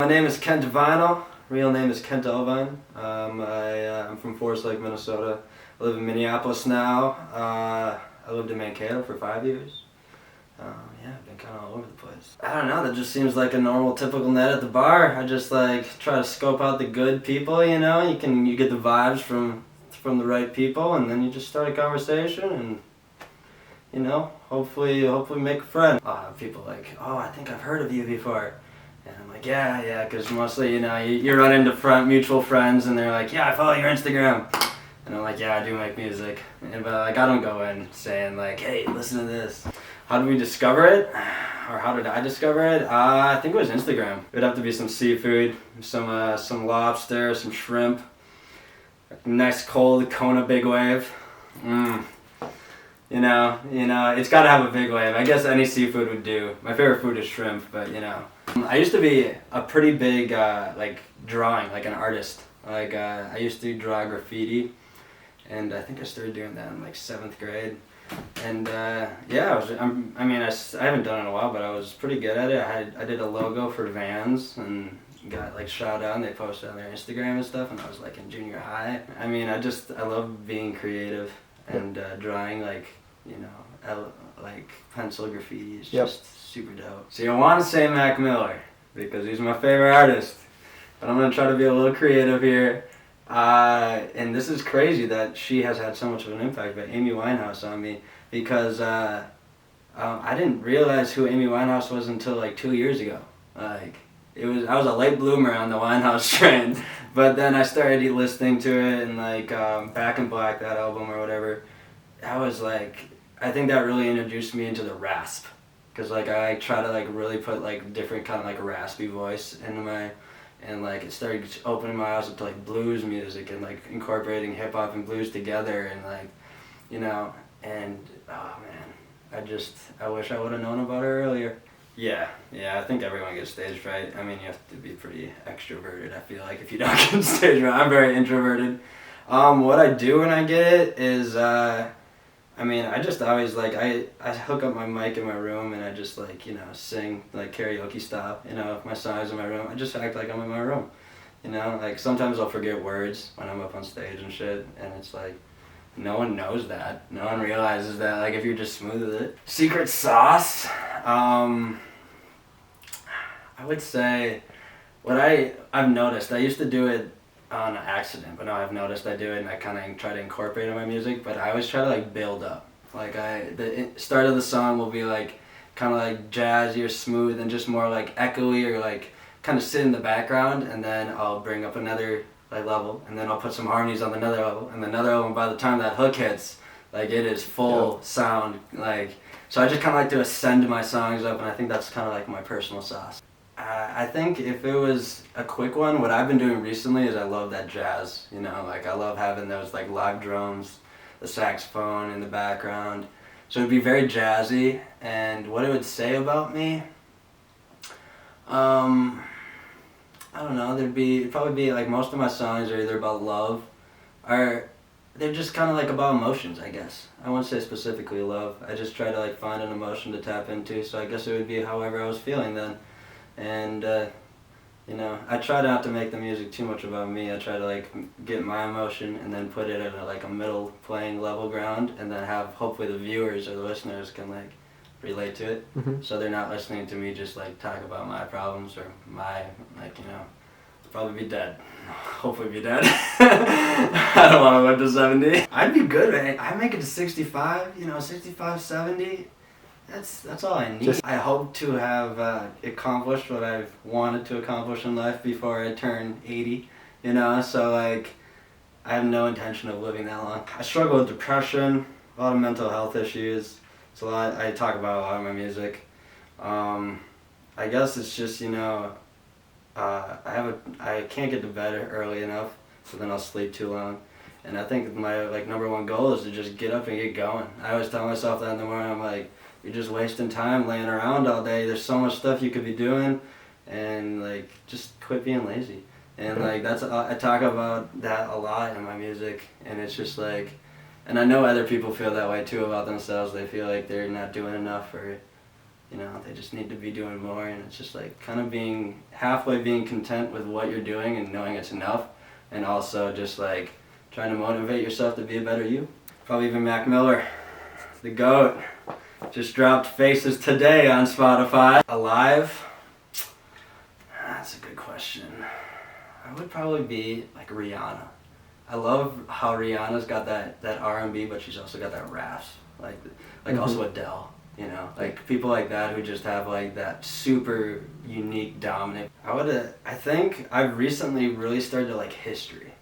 name is Kent Vinyl. Real name is Kent Elvine. I'm from Forest Lake, Minnesota. I live in Minneapolis now. I lived in Mankato for 5 years. Yeah, I've been kind of all over the place. I don't know, that just seems like a normal, typical night at the bar. I just try to scope out the good people, you know? You get the vibes from the right people, and then you just start a conversation, and you know, hopefully make a friend. I'll have people like, oh, I think I've heard of you before. And I'm like, yeah, because mostly, you know, you run into mutual friends, and they're like, yeah, I follow your Instagram. And I'm like, yeah, I do make music. But like, I don't go in saying like, hey, listen to this. How did we discover it? Or how did I discover it? I think it was Instagram. It would have to be some seafood, some lobster, some shrimp. Nice cold Kona big wave. You know, it's got to have a big wave. I guess any seafood would do. My favorite food is shrimp, but you know. I used to be a pretty big, drawing, like an artist. I used to draw graffiti, and I think I started doing that in 7th grade. And yeah, I haven't done it in a while, but I was pretty good at it. I did a logo for Vans, and got shout out, and they posted on their Instagram and stuff, and I was in junior high. I love being creative, and drawing pencil graffiti is just super dope. So you want to say Mac Miller, because he's my favorite artist, but I'm going to try to be a little creative here. And this is crazy that she has had so much of an impact, but Amy Winehouse on me, because I didn't realize who Amy Winehouse was until 2 years ago. I was a late bloomer on the Winehouse train, but then I started listening to it, and Back in Black, that album or whatever. I think that really introduced me into the rasp, because I try to really put different kind of raspy voice into my, and it started opening my eyes up to blues music, and incorporating hip hop and blues together, and you know, and oh man, I wish I would have known about her earlier. Yeah, I think everyone gets stage fright. I mean, you have to be pretty extroverted, I feel like, if you don't get stage fright. I'm very introverted. What I do when I get it is, I just always I hook up my mic in my room, and I just sing karaoke style. If my song's in my room, I just act like I'm in my room. Sometimes I'll forget words when I'm up on stage and shit, and it's no one knows that. No one realizes that if you're just smooth with it. Secret sauce. I would say what I've noticed. I used to do it on accident, but now I've noticed I do it, and I kind of try to incorporate it in my music, but I always try to build up. The start of the song will be kind of jazzy or smooth, and just more echoey, or kind of sit in the background, and then I'll bring up another level, and then I'll put some harmonies on another level, and another level, and by the time that hook hits, it is full sound, so I just kind of to ascend my songs up, and I think that's kind of my personal sauce. I think if it was a quick one, what I've been doing recently is I love that jazz, I love having those live drums, the saxophone in the background, so it'd be very jazzy. And what it would say about me, I don't know, it'd probably be most of my songs are either about love, or they're just kind of about emotions, I guess. I wouldn't say specifically love, I just try to find an emotion to tap into, so I guess it would be however I was feeling then. And I try not to make the music too much about me. I try to get my emotion, and then put it at a middle playing level ground, and then have hopefully the viewers or the listeners can relate to it. Mm-hmm. So they're not listening to me just talk about my problems, or my probably be dead. Hopefully be dead. I don't want to live to 70. I'd be good, man. I make it to 65, 65, 70. That's all I need. I hope to have accomplished what I've wanted to accomplish in life before I turn 80, so I have no intention of living that long. I struggle with depression, a lot of mental health issues. It's a lot I talk about a lot in my music. I guess it's just, I can't get to bed early enough, so then I'll sleep too long. And I think my number one goal is to just get up and get going. I always tell myself that in the morning. I'm you're just wasting time laying around all day. There's so much stuff you could be doing, and just quit being lazy. And that's I talk about that a lot in my music, and it's just and I know other people feel that way too about themselves. They feel they're not doing enough, or You know, they just need to be doing more, and it's just like kind of being halfway being content with what you're doing and knowing it's enough, and also just like trying to motivate yourself to be a better you. Probably even Mac Miller, the GOAT, just dropped Faces today on Spotify. Alive? That's a good question. I would probably be like Rihanna. I love how Rihanna's got that R&B, but she's also got that raps. Like also Adele, you know, like people like that who just have like that super unique dominant. I think I've recently really started to like history.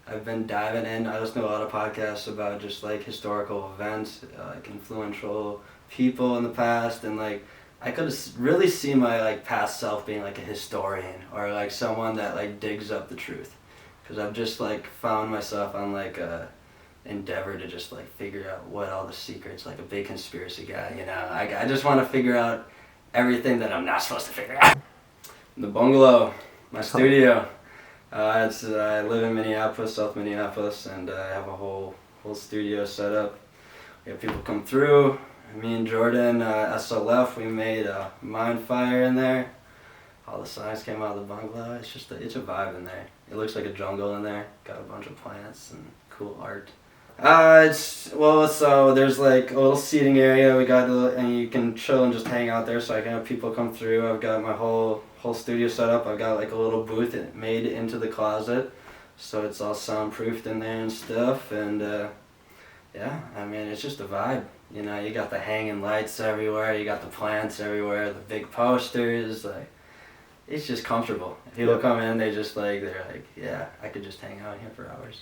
I've been diving in. I listen to a lot of podcasts about just like historical events, like influential people in the past, and like I could really see my like past self being like a historian or like someone that like digs up the truth, because I've just like found myself on like a endeavor to just like figure out what all the secrets, like a big conspiracy guy, you know. I just want to figure out everything that I'm not supposed to figure out. The bungalow, my studio. I live in Minneapolis, South Minneapolis, and I have a whole studio set up. We have people come through. Me and Jordan, SLF, we made a mind fire in there. All the signs came out of the bungalow. It's a vibe in there. It looks like a jungle in there. Got a bunch of plants and cool art. So there's like a little seating area. And you can chill and just hang out there. So I can have people come through. I've got my whole studio set up. I've got like a little booth made into the closet, so it's all soundproofed in there and stuff. And yeah, I mean, it's just a vibe. You know, you got the hanging lights everywhere. You got the plants everywhere. The big posters. Like, it's just comfortable. People come in, they're like, yeah, I could just hang out here for hours.